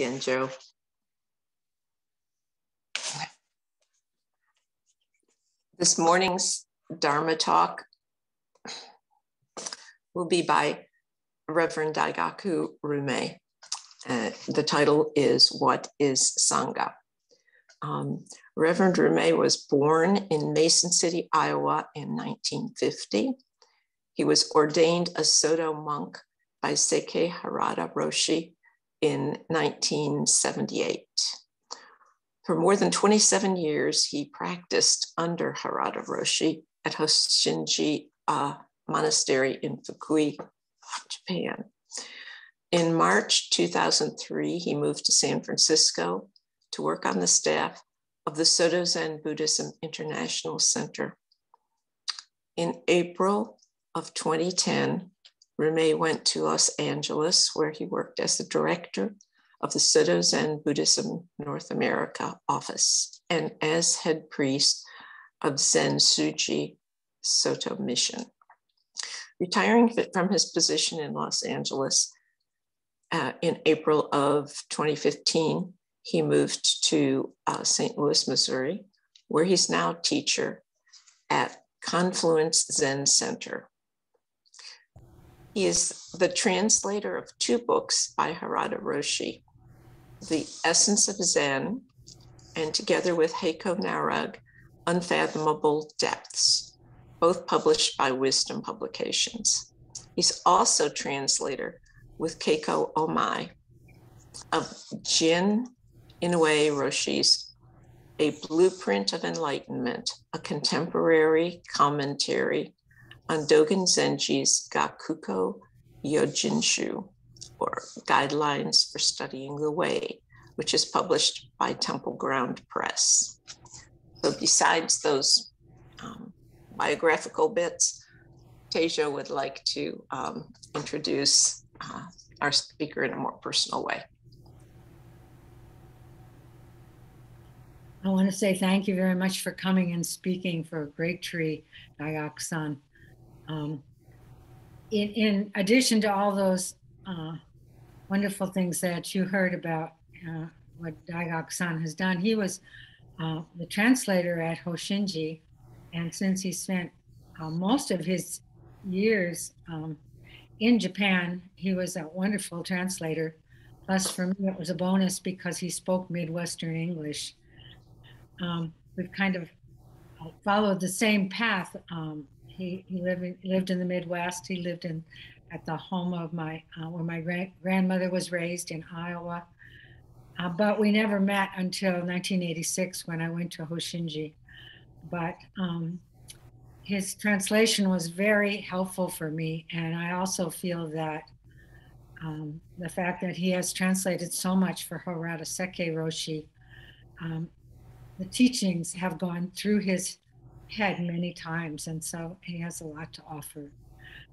Genjo. This morning's Dharma talk will be by Rev Daigaku Rumme. The title is What is Sangha? Reverend Rumme was born in Mason City, Iowa in 1950. He was ordained a Soto monk by Sekkei Harada Roshi in 1978. For more than 27 years, he practiced under Harada Roshi at Yojinshu Monastery in Fukui, Japan. In March 2003, he moved to San Francisco to work on the staff of the Soto Zen Buddhism International Center. In April of 2010, Rumme went to Los Angeles, where he worked as the director of the Soto Zen Buddhism North America office and as head priest of Zenshuji Soto Mission. Retiring from his position in Los Angeles in April of 2015, he moved to St. Louis, Missouri, where he's now teacher at Confluence Zen Center. He is the translator of two books by Harada Roshi, The Essence of Zen, and together with Heiko Narrog, Unfathomable Depths, both published by Wisdom Publications. He's also translator with Keiko Ohmae of Gien, Inoue Roshi's A Blueprint of Enlightenment, a contemporary commentary on Dogen Zenji's Gakudo Yojinshu, or Guidelines for Studying the Way, which is published by Temple Ground Press. So besides those biographical bits, Tejo would like to introduce our speaker in a more personal way. I want to say thank you very much for coming and speaking for a great tree, Daigaku-san. In addition to all those wonderful things that you heard about what Daigaku-san has done, he was the translator at Hoshinji, and since he spent most of his years in Japan, he was a wonderful translator. Plus, for me, it was a bonus because he spoke Midwestern English. We've kind of followed the same path. He lived in the Midwest. He lived at the home of where my grandmother was raised in Iowa. But we never met until 1986 when I went to Hoshinji. But his translation was very helpful for me. And I also feel that the fact that he has translated so much for Harada Sekkei Roshi, the teachings have gone through his head many times, and so he has a lot to offer.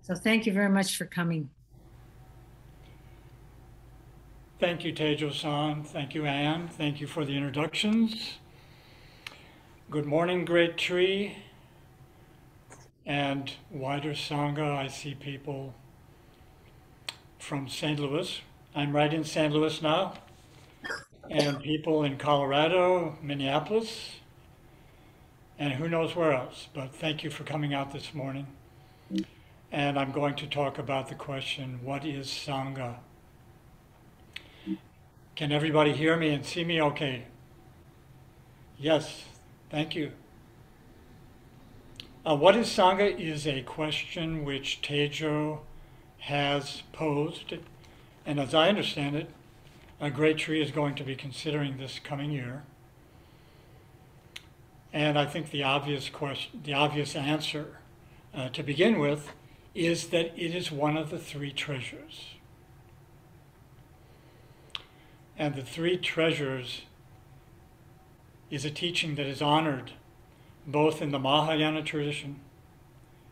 So thank you very much for coming. Thank you, Tejo-san. Thank you, Anne. Thank you for the introductions. Good morning, Great Tree. And wider Sangha, I see people from St. Louis. I'm right in St. Louis now. And people in Colorado, Minneapolis, and who knows where else. But thank you for coming out this morning. And I'm going to talk about the question, what is Sangha? Can everybody hear me and see me okay? Yes, thank you. What is Sangha is a question which Tejo has posed. And as I understand it, a Great Tree is going to be considering this coming year. And I think the obvious answer to begin with is that it is one of the three treasures. And the three treasures is a teaching that is honored both in the Mahayana tradition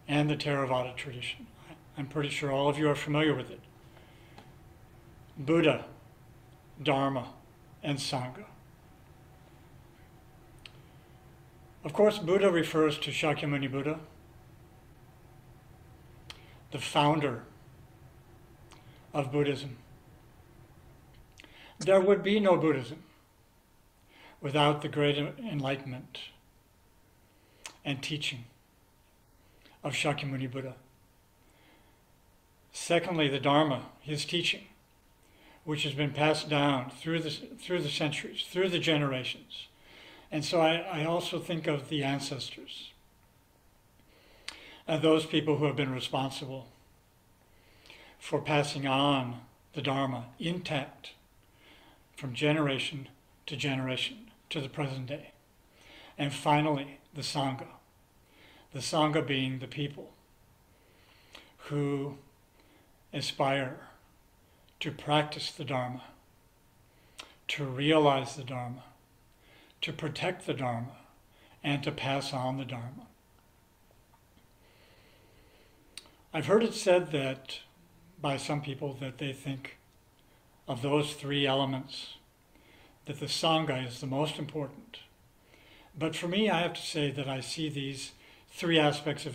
and the Theravada tradition. I'm pretty sure all of you are familiar with it. Buddha, Dharma, and Sangha. Of course, Buddha refers to Shakyamuni Buddha, the founder of Buddhism. there would be no Buddhism without the great enlightenment and teaching of Shakyamuni Buddha. Secondly, the Dharma, his teaching, which has been passed down through the centuries, through the generations. And so I also think of the ancestors, those people who have been responsible for passing on the Dharma intact from generation to generation to the present day. And finally, the Sangha being the people who aspire to practice the Dharma, to realize the Dharma, to protect the Dharma, and to pass on the Dharma. I've heard it said that by some people that they think of those three elements, that the Sangha is the most important. But for me, I have to say that I see these three aspects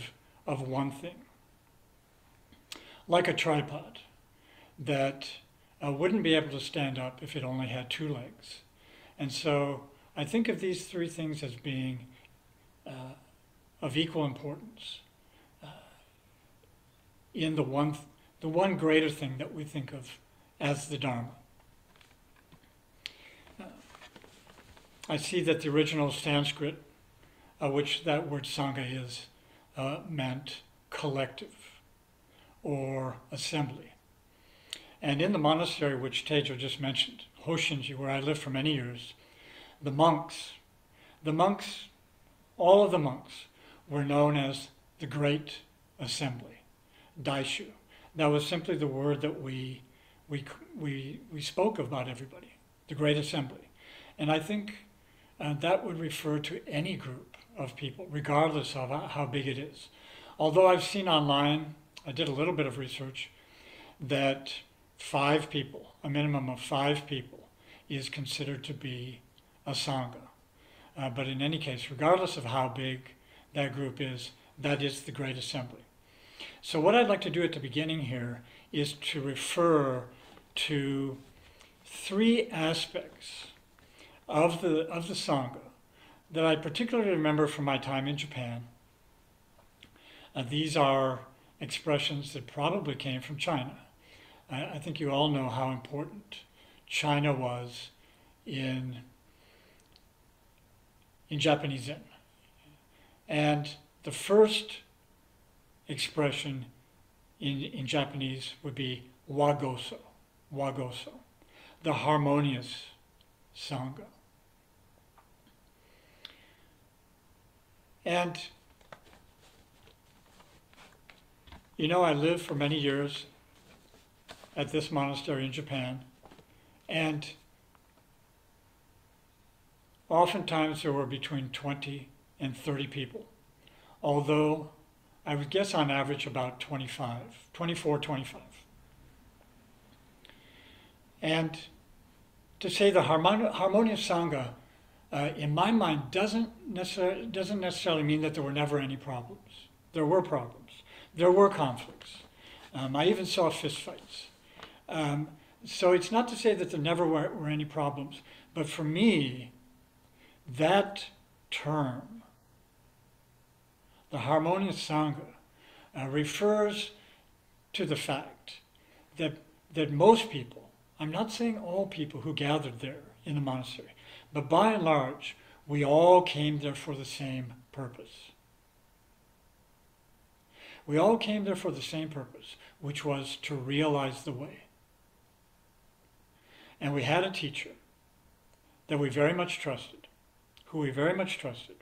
of one thing. Like a tripod that wouldn't be able to stand up if it only had two legs. And so I think of these three things as being of equal importance in the one greater thing that we think of as the Dharma. I see that the original Sanskrit, which that word Sangha is, meant collective or assembly. And in the monastery which Tejo just mentioned, Hoshinji, where I lived for many years, the monks, all of the monks were known as the Great Assembly, Daishu. That was simply the word that we spoke about everybody, the Great Assembly. And I think that would refer to any group of people, regardless of how big it is. Although I've seen online, I did a little bit of research, that 5 people, a minimum of 5 people, is considered to be a Sangha. But in any case, regardless of how big that group is, that is the Great Assembly. So what I'd like to do at the beginning here is to refer to 3 aspects of the Sangha that I particularly remember from my time in Japan. These are expressions that probably came from China. I think you all know how important China was in Japanese Zen. And the first expression in Japanese would be wagoso, the Harmonious Sangha. And you know, I lived for many years at this monastery in Japan, and oftentimes there were between 20 and 30 people, although I would guess on average about 24, 25. And to say the Harmonious Sangha, in my mind, doesn't necessarily mean that there were never any problems. There were problems. There were conflicts. I even saw fistfights. So it's not to say that there never were any problems, but for me, that term, the Harmonious Sangha, refers to the fact that most people, I'm not saying all people who gathered there in the monastery, but by and large, we all came there for the same purpose. We all came there for the same purpose, which was to realize the way. And we had a teacher that we very much trusted, who we very much trusted.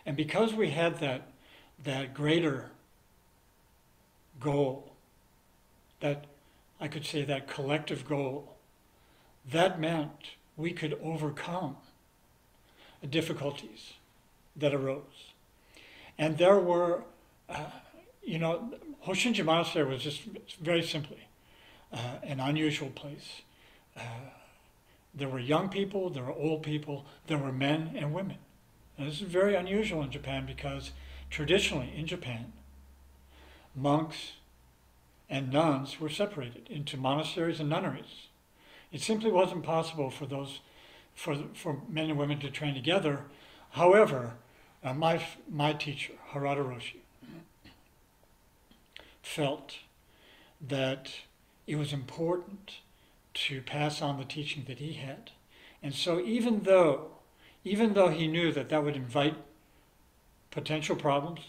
And because we had that greater goal, that I could say that collective goal, that meant we could overcome the difficulties that arose. And there were, Hoshinji Monastery was just very simply an unusual place. There were young people, there were old people, there were men and women. And this is very unusual in Japan because traditionally in Japan, monks and nuns were separated into monasteries and nunneries. It simply wasn't possible for men and women to train together. However, my teacher, Harada Roshi, felt that it was important to pass on the teaching that he had. And so even though he knew that that would invite potential problems,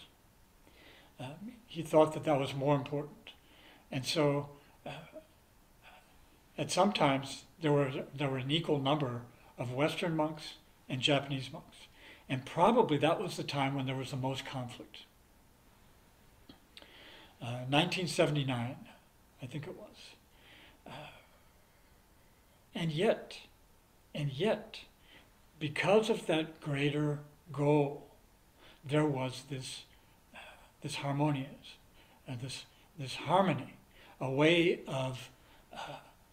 he thought that that was more important. And so at some times there were an equal number of Western monks and Japanese monks. And probably that was the time when there was the most conflict. 1979, I think it was. And yet, because of that greater goal, there was this harmonious, this harmony, a way of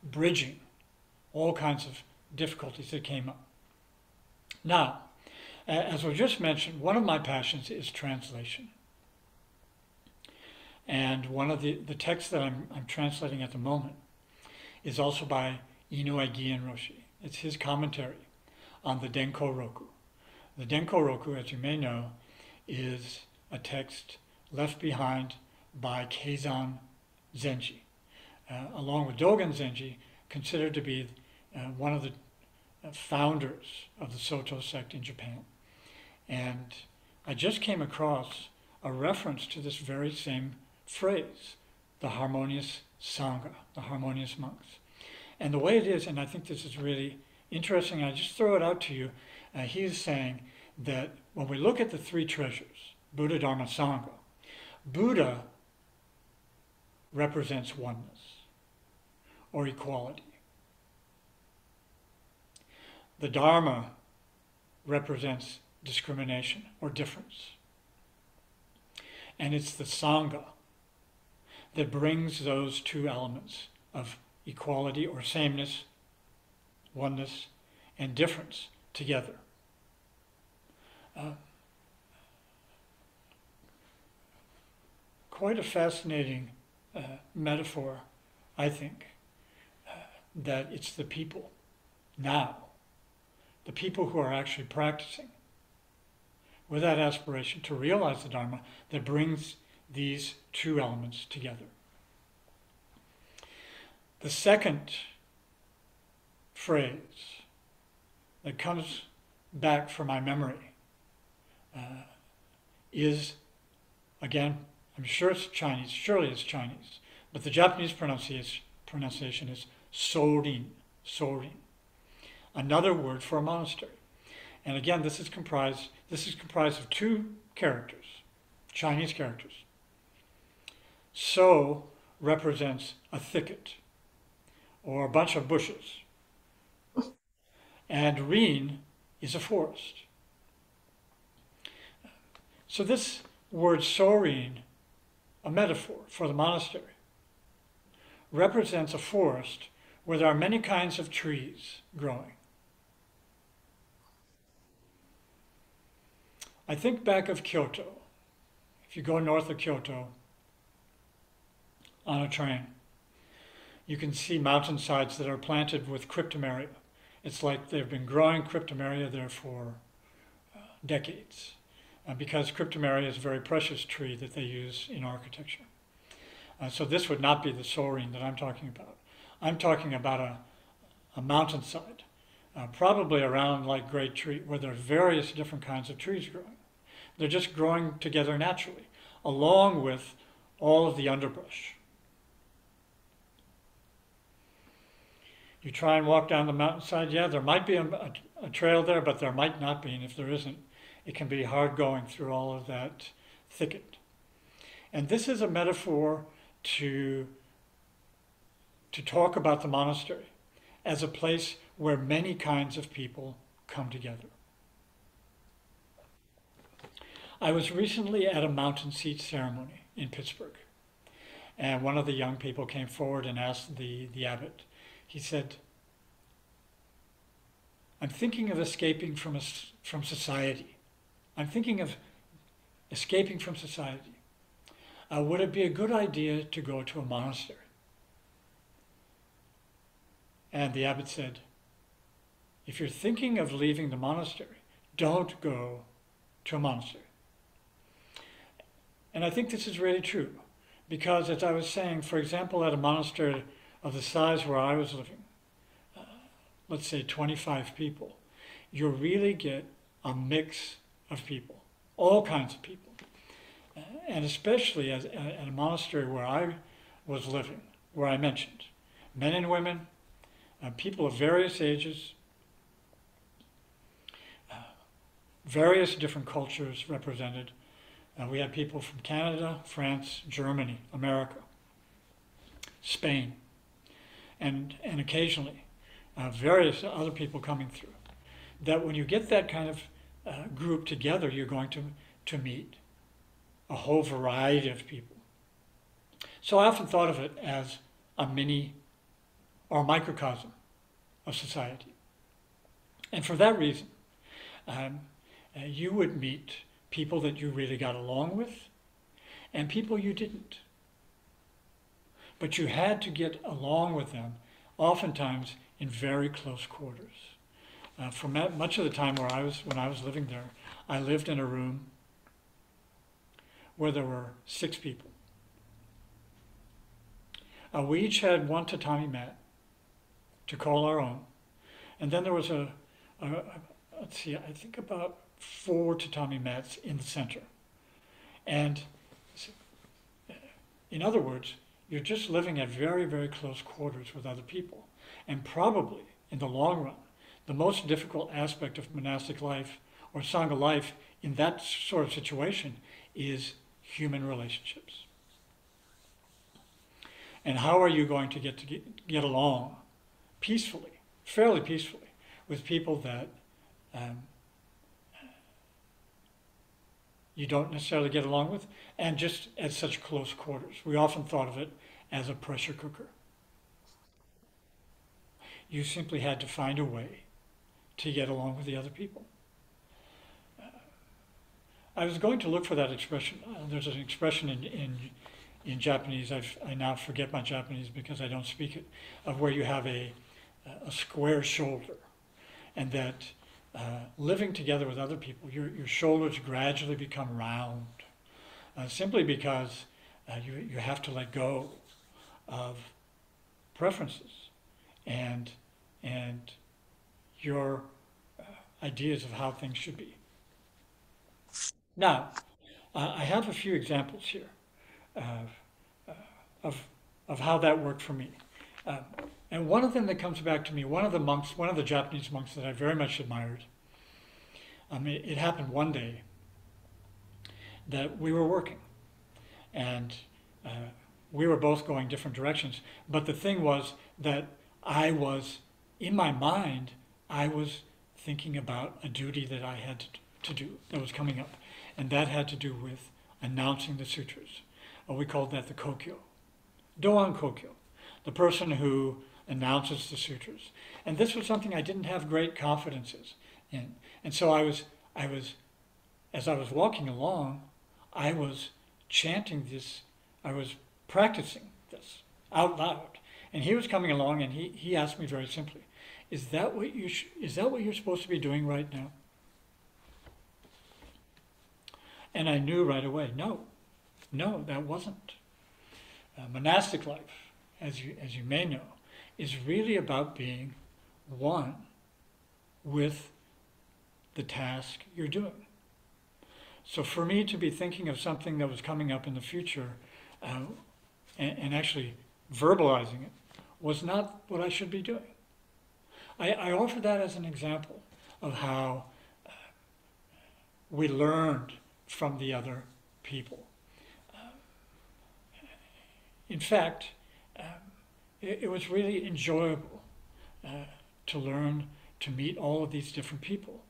bridging all kinds of difficulties that came up. Now, as was just mentioned, one of my passions is translation. And one of the texts that I'm translating at the moment is also by Inoue Gien Roshi. It's his commentary on the Denko Roku. The Denko Roku, as you may know, is a text left behind by Keizan Zenji, along with Dogen Zenji, considered to be one of the founders of the Soto sect in Japan. And I just came across a reference to this very same phrase, the Harmonious Sangha, the harmonious monks. And the way it is, and I think this is really interesting, I just throw it out to you, he's saying that when we look at the three treasures, Buddha, Dharma, Sangha, Buddha represents oneness or equality. The Dharma represents discrimination or difference. And it's the Sangha that brings those two elements of equality or sameness, oneness, and difference together. Quite a fascinating metaphor, I think, that it's the people now, the people who are actually practicing with that aspiration to realize the Dharma that brings these two elements together. The second phrase that comes back from my memory is, again, I'm sure it's Chinese, surely it's Chinese, but the Japanese pronunciation is sorin, sorin, another word for a monastery. And again, this is comprised of two characters, Chinese characters. So represents a thicket or a bunch of bushes. And rin is a forest. So this word sorin, a metaphor for the monastery, represents a forest where there are many kinds of trees growing. I think back of Kyoto. If you go north of Kyoto on a train, you can see mountainsides that are planted with cryptomeria. It's like they've been growing cryptomeria there for decades, because cryptomeria is a very precious tree that they use in architecture. So this would not be the sorin that I'm talking about. I'm talking about a mountainside, probably around like great tree, where there are various different kinds of trees growing. They're just growing together naturally, along with all of the underbrush. You try and walk down the mountainside, yeah, there might be a trail there, but there might not be, and if there isn't, it can be hard going through all of that thicket. And this is a metaphor to talk about the monastery as a place where many kinds of people come together. I was recently at a mountain seat ceremony in Pittsburgh, and one of the young people came forward and asked the abbot. He said, "I'm thinking of escaping from society. I'm thinking of escaping from society. Would it be a good idea to go to a monastery?" And the abbot said, if you're thinking of leaving the monastery, don't go to a monastery. And I think this is really true, because as I was saying, for example, at a monastery of the size where I was living, let's say 25 people, you really get a mix of people, all kinds of people. And especially at a monastery where I was living, where I mentioned, men and women, people of various ages, various different cultures represented. We had people from Canada, France, Germany, America, Spain, and occasionally various other people coming through. That when you get that kind of group together, you're going to meet a whole variety of people. So I often thought of it as a mini or microcosm of society. And for that reason, you would meet people that you really got along with and people you didn't. But you had to get along with them, oftentimes in very close quarters. For much of the time when I was living there, I lived in a room where there were 6 people. We each had one tatami mat to call our own. And then there was let's see, I think about 4 tatami mats in the center. And in other words, you're just living at very, very close quarters with other people. And probably, in the long run, the most difficult aspect of monastic life or Sangha life in that sort of situation is human relationships. And how are you going to get along peacefully, fairly peacefully, with people that you don't necessarily get along with, and just at such close quarters? We often thought of it as a pressure cooker. You simply had to find a way to get along with the other people. I was going to look for that expression. There's an expression in Japanese, I now forget my Japanese because I don't speak it, of where you have a square shoulder, and that living together with other people, your shoulders gradually become round, simply because you have to let go of preferences and your ideas of how things should be. Now, I have a few examples here of how that worked for me. And one of them that comes back to me, one of the Japanese monks that I very much admired, it happened one day that we were working, and we were both going different directions. But the thing was that in my mind, I was thinking about a duty that I had to do that was coming up. And that had to do with announcing the sutras. We called that the kokyo. Doan kokyo, the person who announces the sutras. And this was something I didn't have great confidence in. And so as I was walking along, I was chanting this, I was practicing this out loud. And he was coming along and he asked me very simply, is that what you're supposed to be doing right now? And I knew right away, no, that wasn't. Monastic life, as you may know, is really about being one with the task you're doing. So for me to be thinking of something that was coming up in the future and actually verbalizing it was not what I should be doing. I offer that as an example of how we learned from the other people. In fact, it was really enjoyable to learn to meet all of these different people.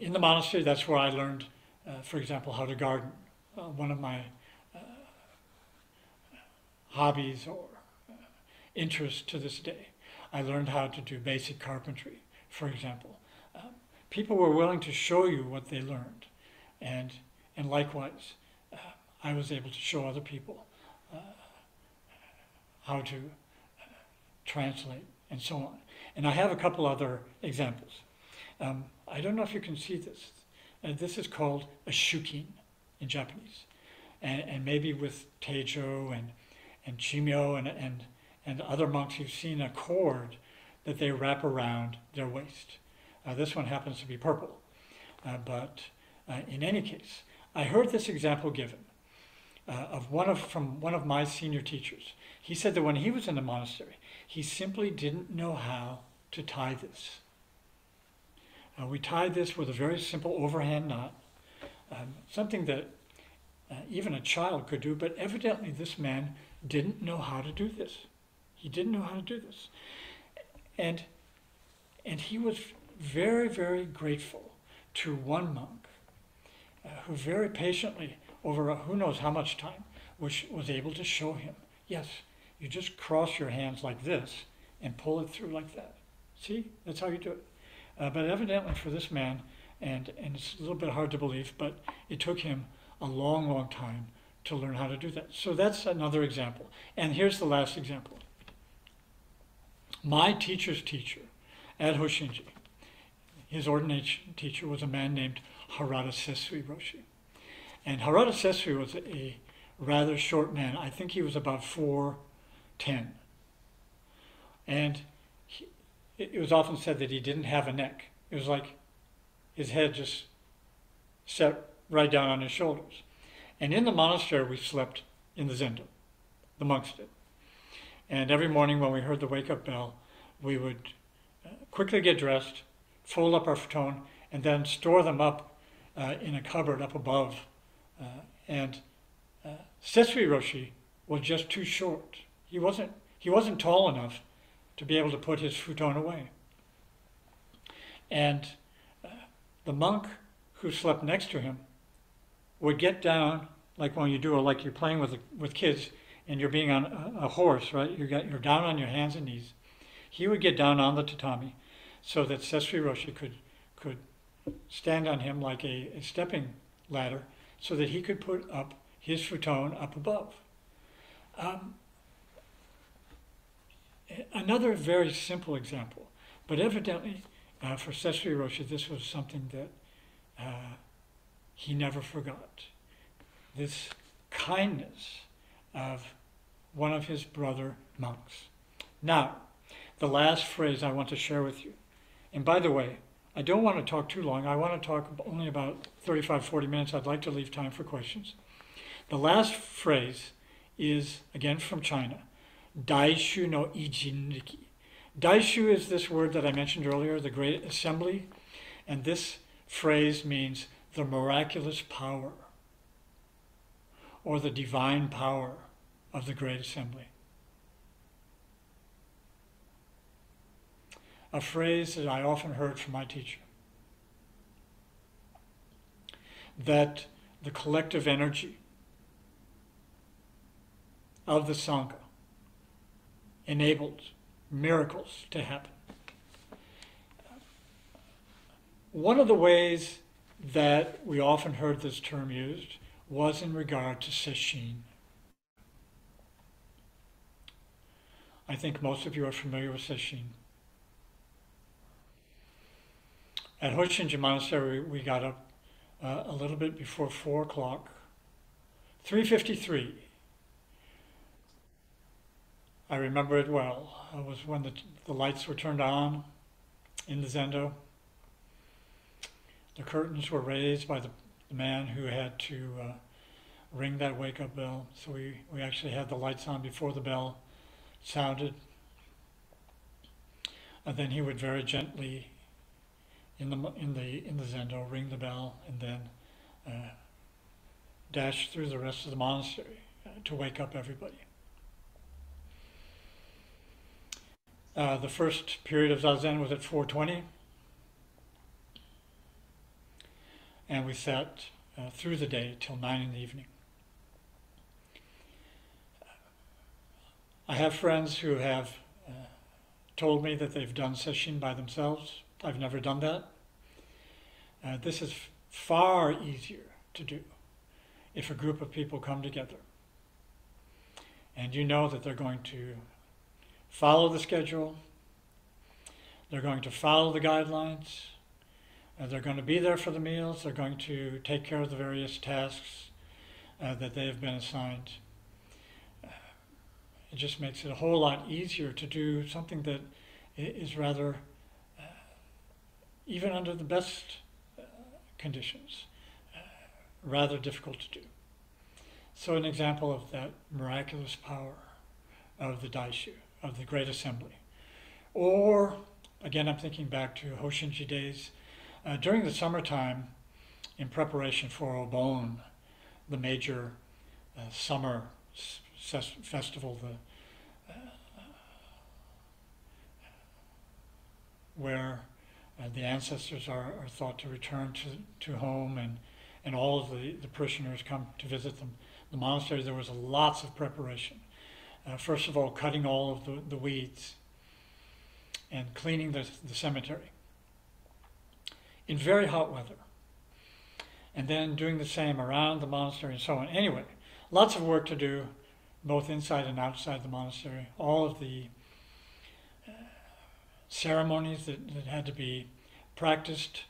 In the monastery, that's where I learned, for example, how to garden. One of my hobbies or interests to this day. I learned how to do basic carpentry, for example. People were willing to show you what they learned, and likewise, I was able to show other people how to translate, and so on. And I have a couple other examples. I don't know if you can see this. This is called a shukin in Japanese. And maybe with Teijo and Chimyo and other monks, you've seen a cord that they wrap around their waist. This one happens to be purple. But in any case, I heard this example given from one of my senior teachers. He said that when he was in the monastery, he simply didn't know how to tie this. We tied this with a very simple overhand knot, something that even a child could do, but evidently this man didn't know how to do this. He didn't know how to do this. And he was very, very grateful to one monk who very patiently, over who knows how much time, was able to show him, yes, you just cross your hands like this and pull it through like that. See, that's how you do it. But evidently for this man, and it's a little bit hard to believe, but it took him a long, long time to learn how to do that. So that's another example. And here's the last example. My teacher's teacher at Hoshinji, his ordination teacher, was a man named Harada Sesui Roshi. And Harada Sesui was a rather short man. I think he was about 4'10". And it was often said that he didn't have a neck. It was like his head just set right down on his shoulders. And in the monastery, we slept in the zendo. The monks did. And every morning when we heard the wake-up bell, we would quickly get dressed, fold up our futon, and then store them up in a cupboard up above. Sesui Roshi was just too short. He wasn't tall enough to be able to put his futon away. And the monk who slept next to him would get down, like when you do, like you're playing with kids and you're being on a horse, right? You're down on your hands and knees. He would get down on the tatami so that Sesui Roshi could stand on him like a stepping ladder so that he could put up his futon up above. Another very simple example, but evidently for Sesui Roshi, this was something that he never forgot. This kindness of one of his brother monks. Now, the last phrase I want to share with you, and by the way, I don't want to talk too long. I want to talk only about 35, 40 minutes. I'd like to leave time for questions. The last phrase is, again from China, Daishu no Ijinriki. Daishu is this word that I mentioned earlier, the Great Assembly, and this phrase means the miraculous power or the divine power of the Great Assembly. A phrase that I often heard from my teacher, that the collective energy of the Sangha enabled miracles to happen. One of the ways that we often heard this term used was in regard to sesshin. I think most of you are familiar with sesshin. At Hoshinji Monastery, we got up a little bit before 4 o'clock, 3:53. I remember it well. It was when the lights were turned on in the zendo. The curtains were raised by the man who had to ring that wake-up bell. So we actually had the lights on before the bell sounded. And then he would very gently, in the zendo, ring the bell, and then dash through the rest of the monastery to wake up everybody. The first period of Zazen was at 4:20, and we sat through the day till 9 in the evening. I have friends who have told me that they've done sesshin by themselves. I've never done that. This is far easier to do if a group of people come together and you know that they're going to follow the schedule. They're going to follow the guidelines. They're going to be there for the meals. They're going to take care of the various tasks that they have been assigned. It just makes it a whole lot easier to do something that is rather, even under the best conditions, rather difficult to do. So an example of that miraculous power of the Daishu, of the Great Assembly. Or, again, I'm thinking back to Hoshinji days. During the summertime, in preparation for Obon, the major summer festival, where the ancestors are thought to return to home, and all of the parishioners come to visit the monastery, there was lots of preparation. First of all, cutting all of the weeds and cleaning the cemetery in very hot weather. And then doing the same around the monastery and so on. Anyway, lots of work to do, both inside and outside the monastery. All of the ceremonies that had to be practiced.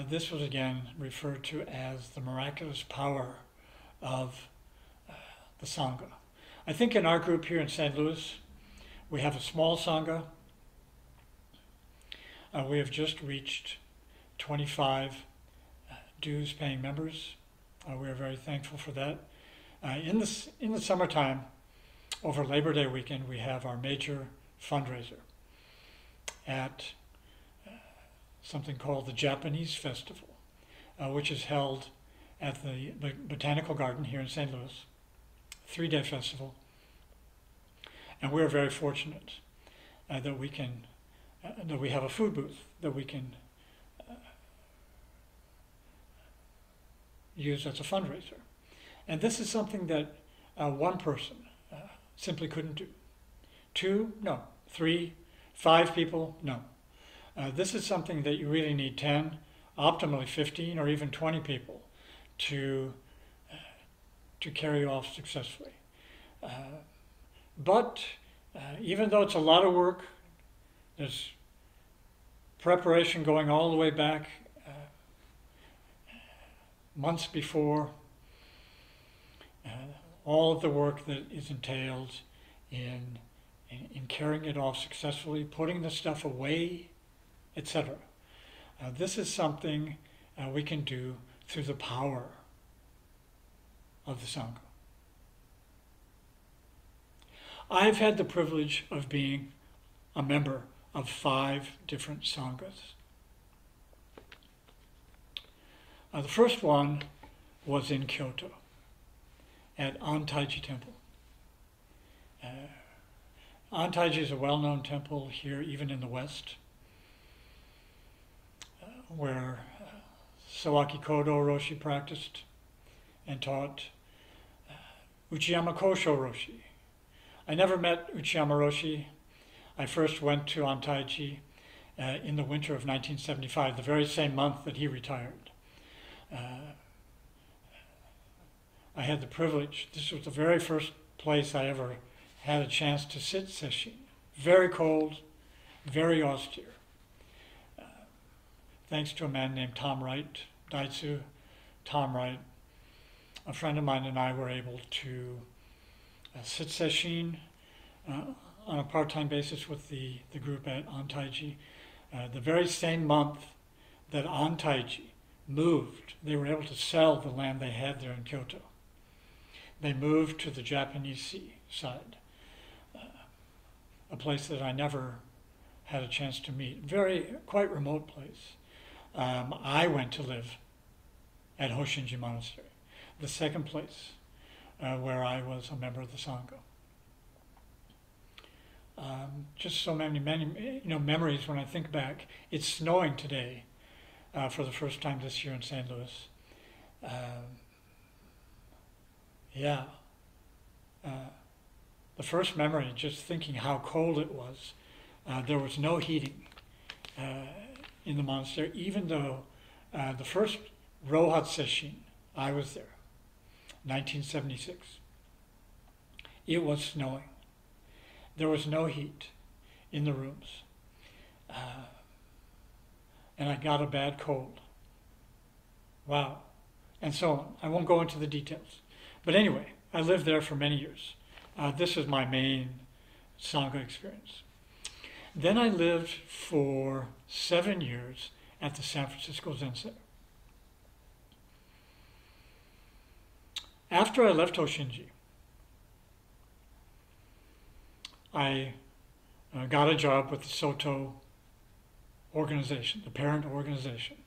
This was again referred to as the miraculous power of the Sangha. I think in our group here in St. Louis, we have a small Sangha. We have just reached 25 dues-paying members. We are very thankful for that. In the summertime, over Labor Day weekend, we have our major fundraiser at something called the Japanese Festival, which is held at the Botanical Garden here in St. Louis, 3-day festival. And we're very fortunate that we have a food booth that we can use as a fundraiser. And this is something that one person simply couldn't do. 2, no. 3, 5 people, no. This is something that you really need 10, optimally 15, or even 20 people to carry off successfully. But even though it's a lot of work, there's preparation going all the way back months before, all of the work that is entailed in carrying it off successfully, putting the stuff away, etc. This is something we can do through the power of the Sangha. I've had the privilege of being a member of 5 different Sanghas. The first one was in Kyoto at Antaiji Temple. Antaiji is a well-known temple here, even in the West, where Sawaki Kodo Roshi practiced and taught. Uchiyama Kosho Roshi. I never met Uchiyama Roshi. I first went to Antaiji in the winter of 1975, the very same month that he retired. I had the privilege, this was the very first place I ever had a chance to sit sesshin. Very cold, very austere. Thanks to a man named Tom Wright, Daitsu, Tom Wright, a friend of mine and I were able to sit sesshin on a part-time basis with the group at Antaiji. The very same month that Antaiji moved, they were able to sell the land they had there in Kyoto. They moved to the Japanese Sea side, a place that I never had a chance to meet. Quite remote place. I went to live at Hoshinji Monastery, the second place where I was a member of the Sangha. Just so many memories when I think back. It's snowing today for the first time this year in St. Louis. The first memory, just thinking how cold it was. There was no heating in the monastery, even though the first Rohat Sesshin, I was there, 1976. It was snowing. There was no heat. in the rooms. And I got a bad cold. Wow. And so on. I won't go into the details. But anyway, I lived there for many years. This is my main Sangha experience. Then I lived for 7 years at the San Francisco Zen Center. After I left Hoshinji, I got a job with the Soto organization, the parent organization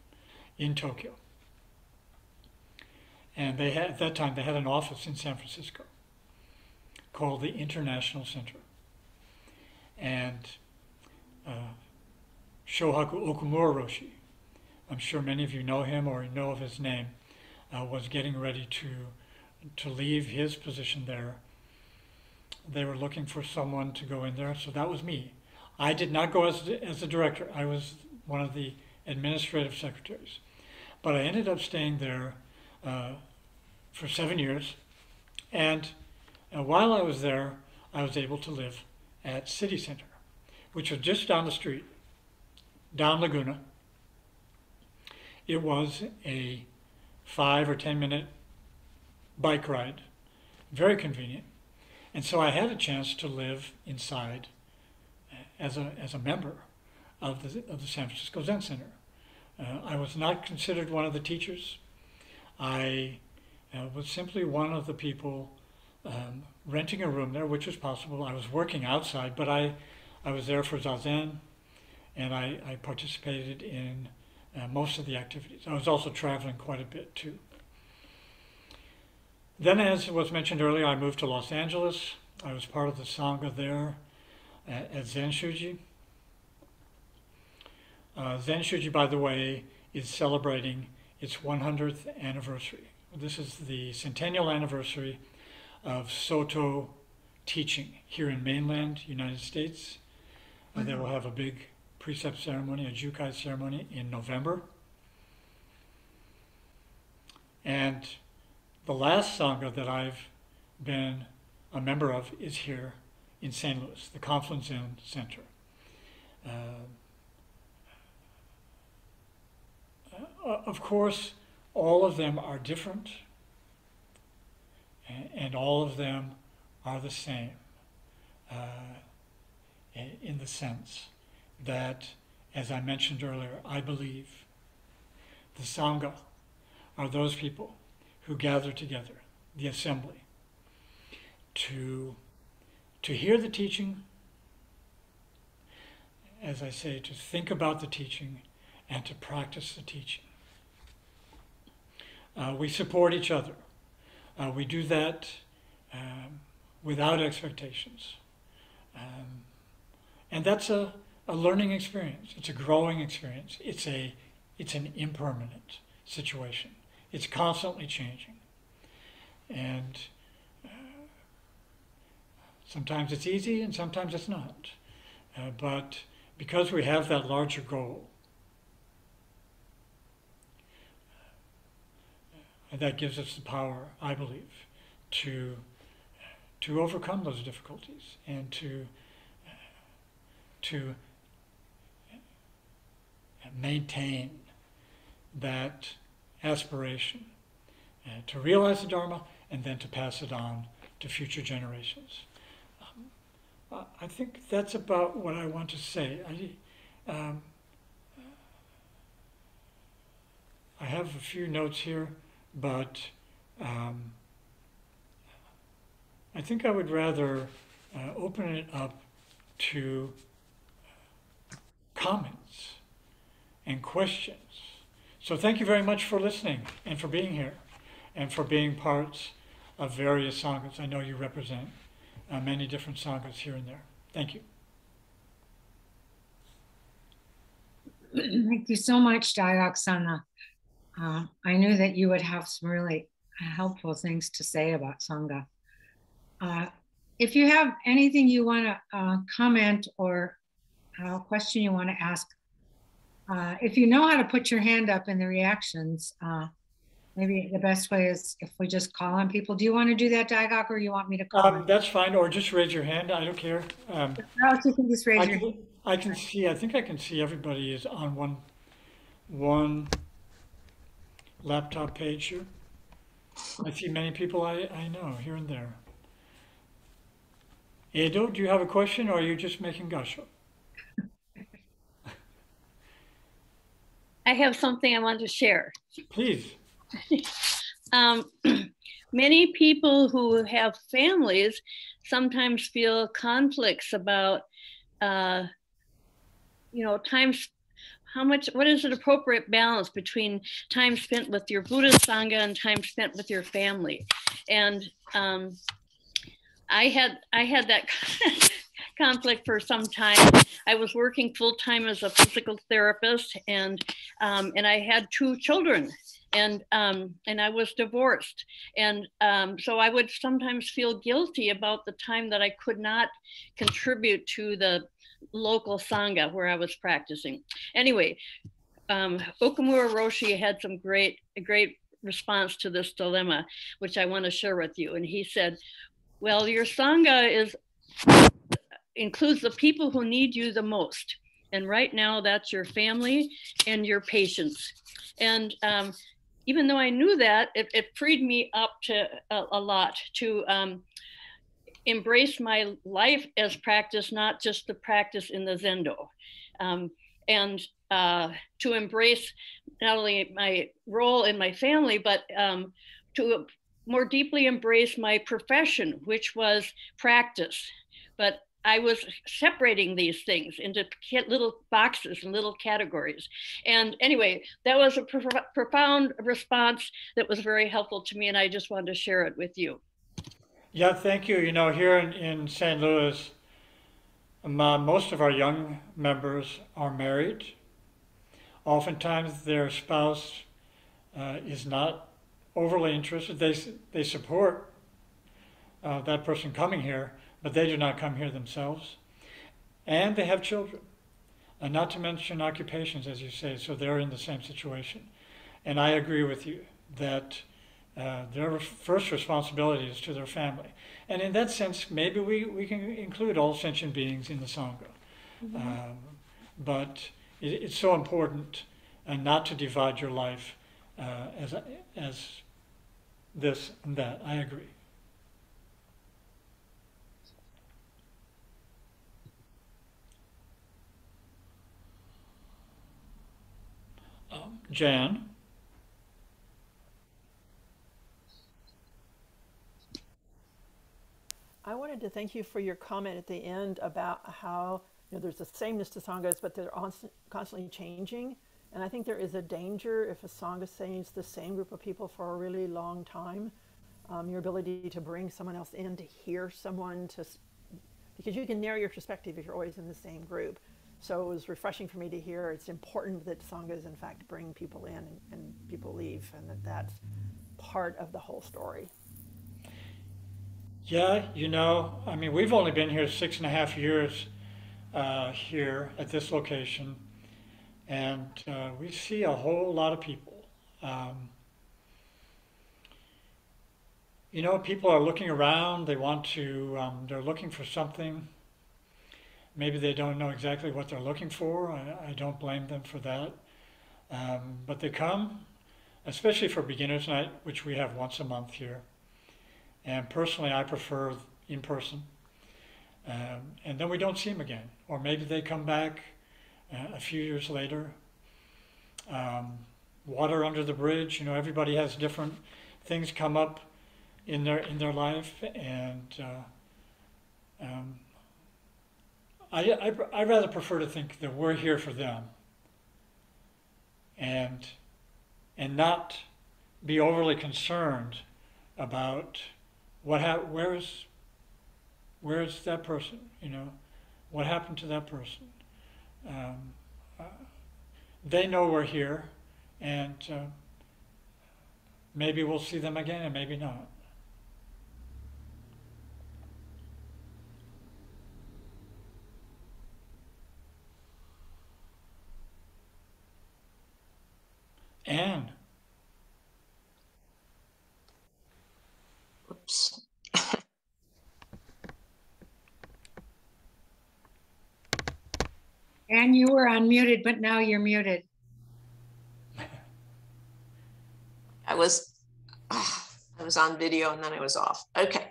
in Tokyo. And they had, at that time, they had an office in San Francisco called the International Center. And Shohaku Okumura Roshi, I'm sure many of you know him or know of his name, was getting ready to leave his position there. They were looking for someone to go in there, so that was me. I did not go as the director. I was one of the administrative secretaries. But I ended up staying there for 7 years. And while I was there, I was able to live at City Center, which was just down the street, down Laguna. It was a 5 or 10 minute bike ride, very convenient. And so I had a chance to live inside as a member of the San Francisco Zen Center. I was not considered one of the teachers. I was simply one of the people renting a room there, which was possible. I was working outside, but I was there for Zazen, and I participated in most of the activities. I was also traveling quite a bit too. Then, as was mentioned earlier, I moved to Los Angeles. I was part of the Sangha there at Zenshuji. Zenshuji, by the way, is celebrating its 100th anniversary. This is the centennial anniversary of Soto teaching here in mainland United States. They will have a big precept ceremony, a Jukai ceremony in November. And the last Sangha that I've been a member of is here in St. Louis, the Confluence Center. Of course, all of them are different, and all of them are the same in the sense that, as I mentioned earlier, I believe the Sangha are those people who gather together, the assembly, to hear the teaching, as I say, to think about the teaching and to practice the teaching. We support each other. We do that without expectations. And that's a learning experience. It's a growing experience. It's an impermanent situation. It's constantly changing. And sometimes it's easy and sometimes it's not. But because we have that larger goal, that gives us the power, I believe, to overcome those difficulties and to maintain that aspiration to realize the Dharma and then to pass it on to future generations. I think that's about what I want to say. I have a few notes here, but I think I would rather open it up to comments and questions. So thank you very much for listening and for being here and for being parts of various Sanghas. I know you represent many different Sanghas here and there. Thank you. Thank you so much, Daigaku-san. I knew that you would have some really helpful things to say about Sangha. If you have anything you want to comment or a question you want to ask, if you know how to put your hand up in the reactions, maybe the best way is if we just call on people. Do you want to do that, Daigaku, or you want me to call on? That's fine, or just raise your hand. I don't care. No, you can just raise your hand. I can see. I think I can see everybody is on one laptop page here. I see many people I know here and there. Edo, do you have a question, or are you just making gush? I have something I want to share. Please. Many people who have families sometimes feel conflicts about, times. What is an appropriate balance between time spent with your Buddhist Sangha and time spent with your family? And I had that conflict for some time. I was working full time as a physical therapist, and I had 2 children, and I was divorced, and so I would sometimes feel guilty about the time that I could not contribute to the local Sangha where I was practicing. Anyway, Okamura Roshi had a great response to this dilemma, which I want to share with you. And he said, well, your Sangha includes the people who need you the most. And right now that's your family and your patients. And even though I knew that, it freed me up to a lot to embrace my life as practice, not just the practice in the Zendo. And to embrace not only my role in my family, but to more deeply embrace my profession, which was practice. But I was separating these things into little boxes and little categories. And anyway, that was a profound response that was very helpful to me, and I just wanted to share it with you. Yeah, thank you. Here in St. Louis, most of our young members are married. Oftentimes their spouse is not overly interested. They support that person coming here, but they do not come here themselves. And they have children, not to mention occupations, as you say, so they're in the same situation. And I agree with you that their first responsibility is to their family. And in that sense, maybe we can include all sentient beings in the Sangha. Mm-hmm. But it's so important not to divide your life as this and that. I agree. Jan? I wanted to thank you for your comment at the end about how there's a sameness to sanghas, but they're constantly changing. And I think there is a danger if a sangha stays the same group of people for a really long time. Your ability to bring someone else in, to hear someone, because you can narrow your perspective if you're always in the same group. So it was refreshing for me to hear it's important that sanghas in fact bring people in and people leave, and that's part of the whole story. Yeah, we've only been here 6.5 years here at this location, and we see a whole lot of people. People are looking around. They want to. They're looking for something. Maybe they don't know exactly what they're looking for. I don't blame them for that. But they come, especially for beginners night, which we have once a month here. And personally, I prefer in person. And then we don't see them again. Or maybe they come back a few years later. Water under the bridge. Everybody has different things come up in their life, and I rather prefer to think that we're here for them, and not be overly concerned about where is that person, what happened to that person. They know we're here, and maybe we'll see them again, and maybe not. Anne. And you were unmuted, but now you're muted. I was on video and then I was off. Okay.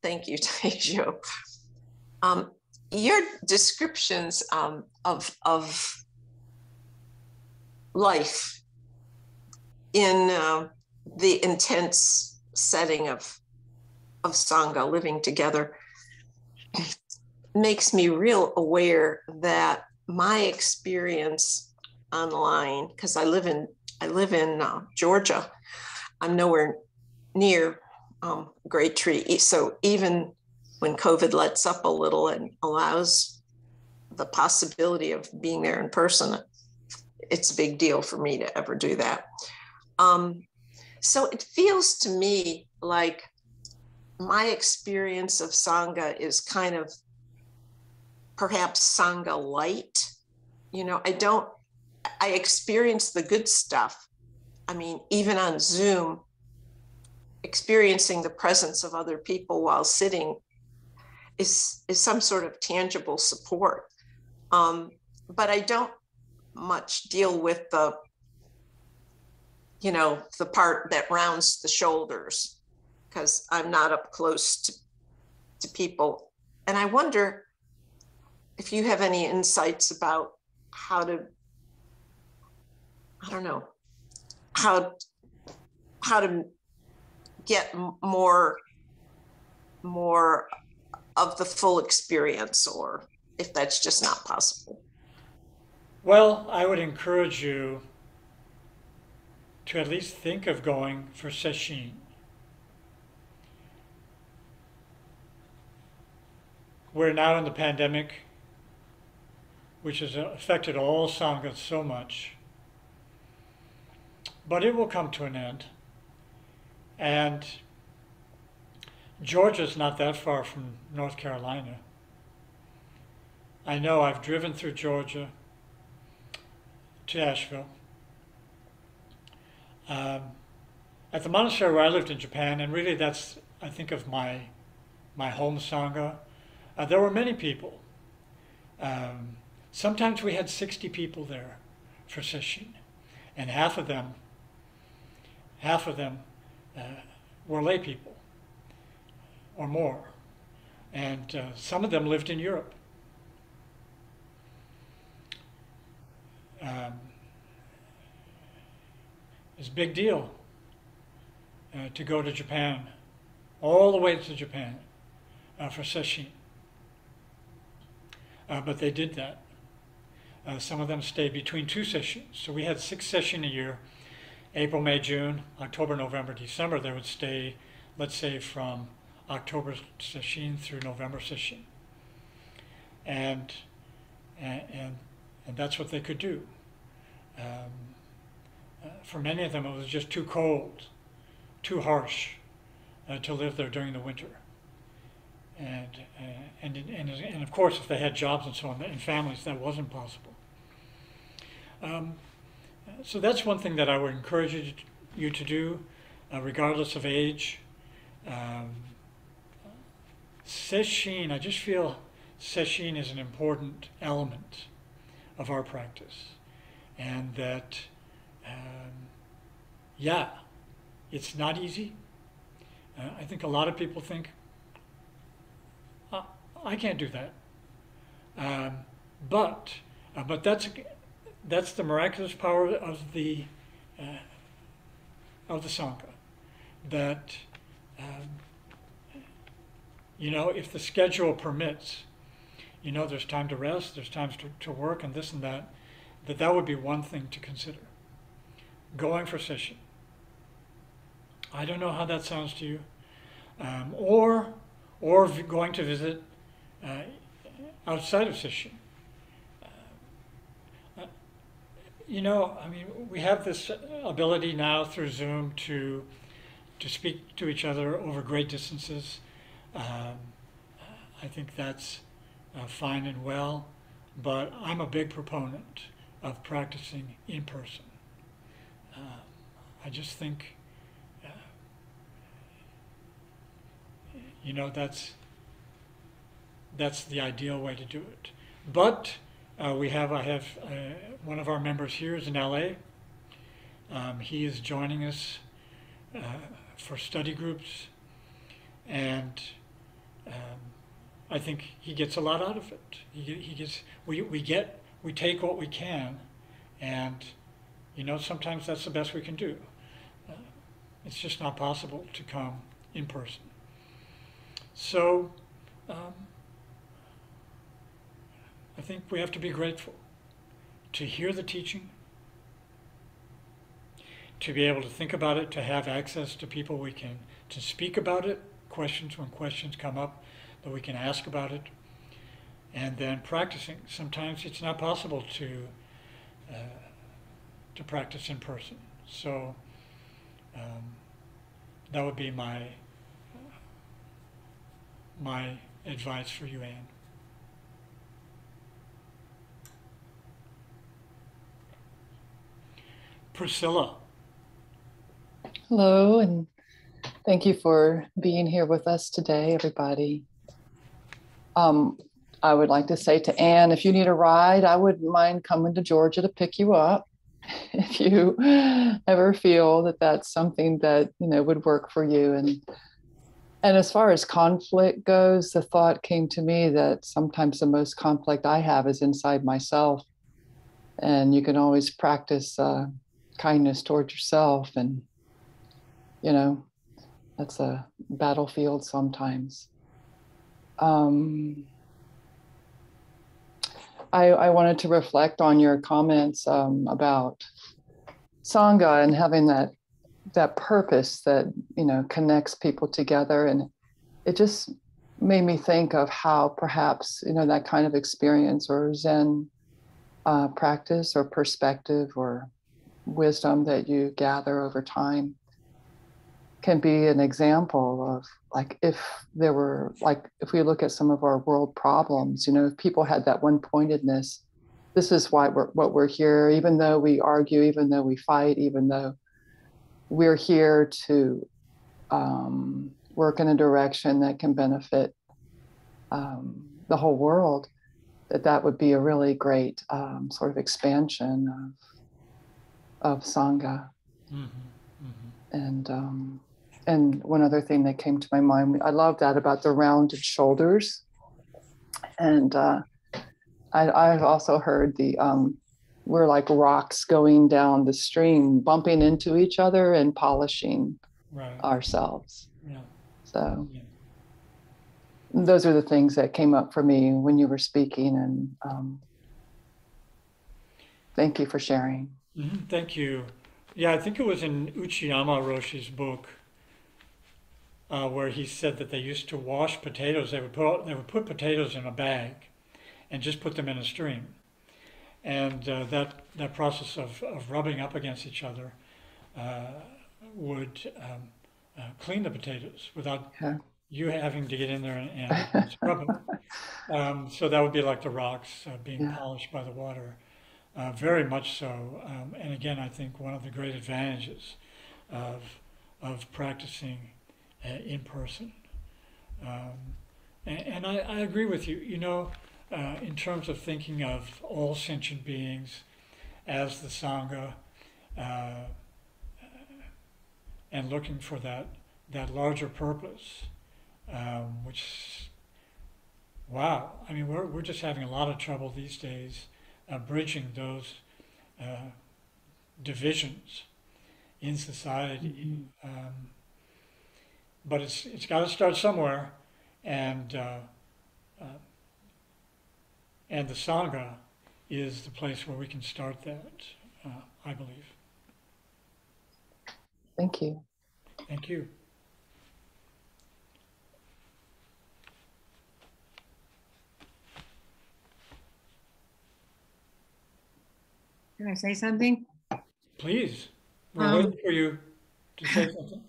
Thank you, Taisho. Your descriptions of life in the intense setting of Sangha, living together, makes me real aware that my experience online, because I live in Georgia, I'm nowhere near Great Tree. So even when COVID lets up a little and allows the possibility of being there in person, it's a big deal for me to ever do that. So it feels to me like my experience of Sangha is kind of perhaps Sangha light. You know, I experience the good stuff. I mean, even on Zoom, experiencing the presence of other people while sitting is some sort of tangible support. But I don't much deal with the part that rounds the shoulders, because I'm not up close to people. And I wonder if you have any insights about how to, I don't know, how to get more of the full experience, or if that's just not possible. Well, I would encourage you to at least think of going for sesshin. We're now in the pandemic, which has affected all Sanghas so much. But it will come to an end. And Georgia's not that far from North Carolina. I know I've driven through Georgia to Asheville. At the monastery where I lived in Japan, and really that's, I think, of my home Sangha, there were many people. Sometimes we had 60 people there for sesshin, and half of them were lay people or more, and some of them lived in Europe. It's a big deal to go to Japan, all the way to Japan for sesshin. But they did that. Some of them stayed between two sessions. So we had 6 sessions a year, April, May, June, October, November, December. They would stay, let's say, from October session through November session. And that's what they could do. For many of them, it was just too cold, too harsh to live there during the winter. And of course, if they had jobs and so on, and families, that wasn't possible. So that's one thing that I would encourage you to do, regardless of age. Sesshin, I just feel sesshin is an important element of our practice. And that, yeah, it's not easy. I think a lot of people think, I can't do that. But that's the miraculous power of the Sangha. That if the schedule permits, there's time to rest, there's time to work, and this and that. That would be one thing to consider. Going for sesshin. I don't know how that sounds to you, or going to visit outside of sesshin. We have this ability now through Zoom to speak to each other over great distances. I think that's fine and well, but I'm a big proponent of practicing in person. I just think, that's the ideal way to do it. But I have one of our members here is in LA. He is joining us for study groups, and I think he gets a lot out of it. We take what we can, and sometimes that's the best we can do. It's just not possible to come in person. So I think we have to be grateful to hear the teaching, to be able to think about it, to have access to people to speak about it, when questions come up, that we can ask about it, and then practicing. Sometimes it's not possible to practice in person. So that would be my advice for you, Anne. Priscilla. Hello, and thank you for being here with us today, everybody. I would like to say to Anne, if you need a ride, I wouldn't mind coming to Georgia to pick you up. If you ever feel that that's something that would work for you. And as far as conflict goes, the thought came to me that sometimes the most conflict I have is inside myself, and you can always practice kindness towards yourself, and that's a battlefield sometimes. I wanted to reflect on your comments about Sangha and having that purpose that connects people together, and it just made me think of how perhaps that kind of experience or Zen practice or perspective or wisdom that you gather over time can be an example of, like, if we look at some of our world problems, if people had that one pointedness, this is why we're here, even though we argue, even though we fight, even though we're here to work in a direction that can benefit the whole world, that would be a really great sort of expansion of Sangha. Mm-hmm. Mm-hmm. And one other thing that came to my mind, I love that about the rounded shoulders. And I've also heard we're like rocks going down the stream, bumping into each other and polishing ourselves. Yeah. So those are the things that came up for me when you were speaking, and thank you for sharing. Mm-hmm. Thank you. Yeah, I think it was in Uchiyama Roshi's book where he said that they used to wash potatoes. They would put potatoes in a bag and just put them in a stream. And that process of rubbing up against each other would clean the potatoes without you having to get in there and scrub them. So that would be like the rocks being polished by the water. Very much so. And again, I think one of the great advantages of practicing in person. And I agree with you. In terms of thinking of all sentient beings as the Sangha, and looking for that larger purpose, which, wow, I mean, we're just having a lot of trouble these days bridging those divisions in society. Mm-hmm. But it's got to start somewhere, and the Sangha is the place where we can start that, I believe. Thank you. Thank you. Can I say something? Please. We're waiting for you to say something.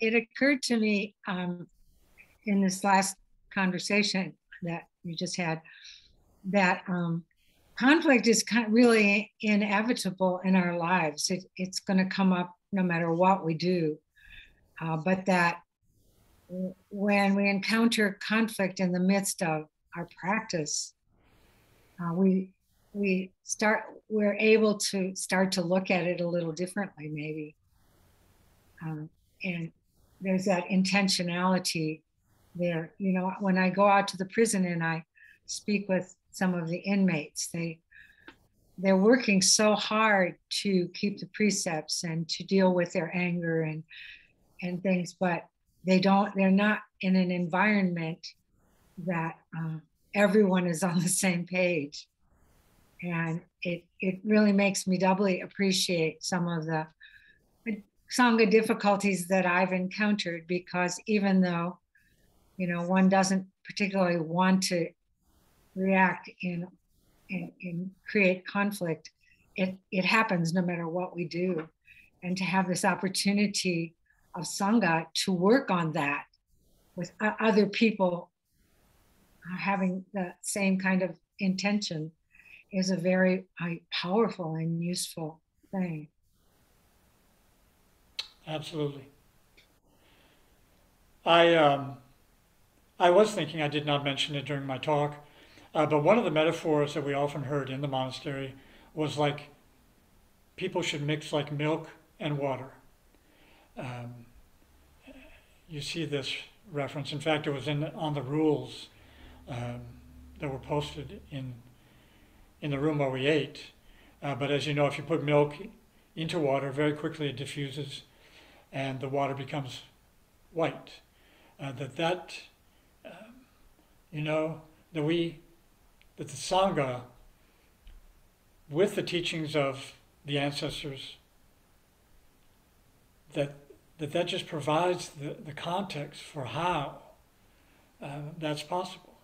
It occurred to me in this last conversation that you just had that conflict is really inevitable in our lives. It's going to come up no matter what we do. But that when we encounter conflict in the midst of our practice, we we're able to start to look at it a little differently, maybe. And there's that intentionality there. You know, when I go out to the prison and I speak with some of the inmates, they're working so hard to keep the precepts and to deal with their anger and things, but they're not in an environment that everyone is on the same page. And it really makes me doubly appreciate some of the Sangha difficulties that I've encountered, because even though, you know, one doesn't particularly want to react and create conflict, it happens no matter what we do. And to have this opportunity of Sangha to work on that with other people having the same kind of intention is a very powerful and useful thing. Absolutely. I was thinking, I did not mention it during my talk, but one of the metaphors that we often heard in the monastery was like people should mix like milk and water. You see this reference. In fact, it was on the rules that were posted in the room where we ate. But as you know, if you put milk into water, very quickly it diffuses and the water becomes white. You know, that the Sangha, with the teachings of the ancestors, that just provides the context for how that's possible,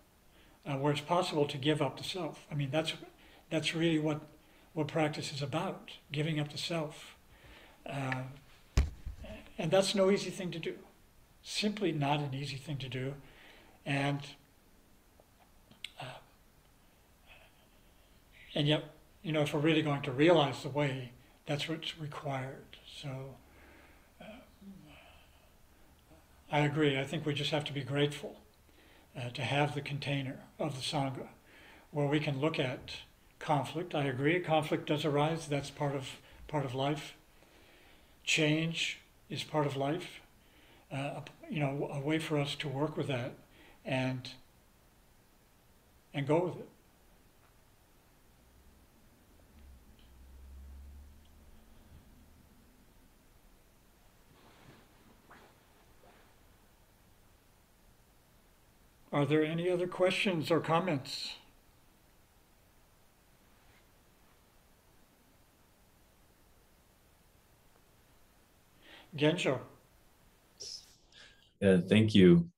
where it's possible to give up the self. I mean, that's really what practice is about, giving up the self. And that's no easy thing to do. Simply not an easy thing to do. And yet, you know, if we're really going to realize the way, that's what's required. So I agree. I think we just have to be grateful to have the container of the Sangha where we can look at conflict. I agree, conflict does arise. That's part of life. Change is part of life. You know, a way for us to work with that and go with it. Are there any other questions or comments? Gensho. Yeah, thank you.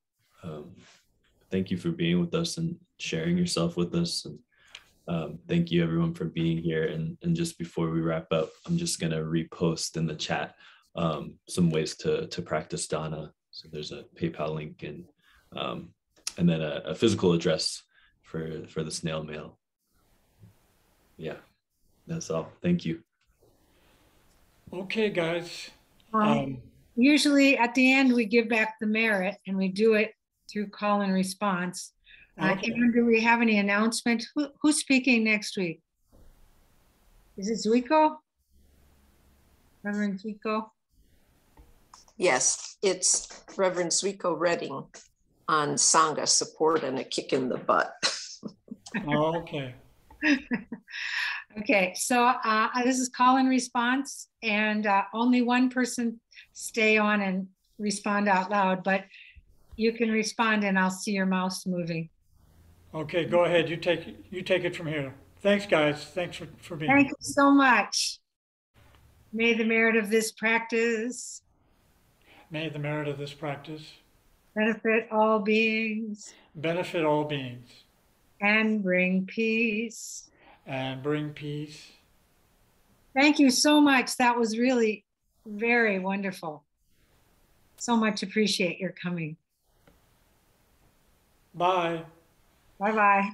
Thank you for being with us and sharing yourself with us. And thank you everyone for being here. And just before we wrap up, I'm just gonna repost in the chat some ways to practice dana. So there's a PayPal link and then a physical address for the snail mail. Yeah, that's all. Thank you. Okay, guys. Usually at the end, we give back the merit and we do it through call and response. Okay. Aaron, do we have any announcement? Who's speaking next week? Is it Zuiko? Reverend Zuiko? Yes, it's Reverend Zuiko Redding on Sangha support and a kick in the butt. Okay. Okay, so this is call and response, and only one person stay on and respond out loud, but you can respond and I'll see your mouse moving. Okay, go ahead. You take it from here. Thanks, guys. Thanks for being here. Thank you so much. May the merit of this practice May the merit of this practice benefit all beings benefit all beings and bring peace. and bring peace. Thank you so much. That was really very wonderful. So much appreciate your coming. Bye. Bye-bye.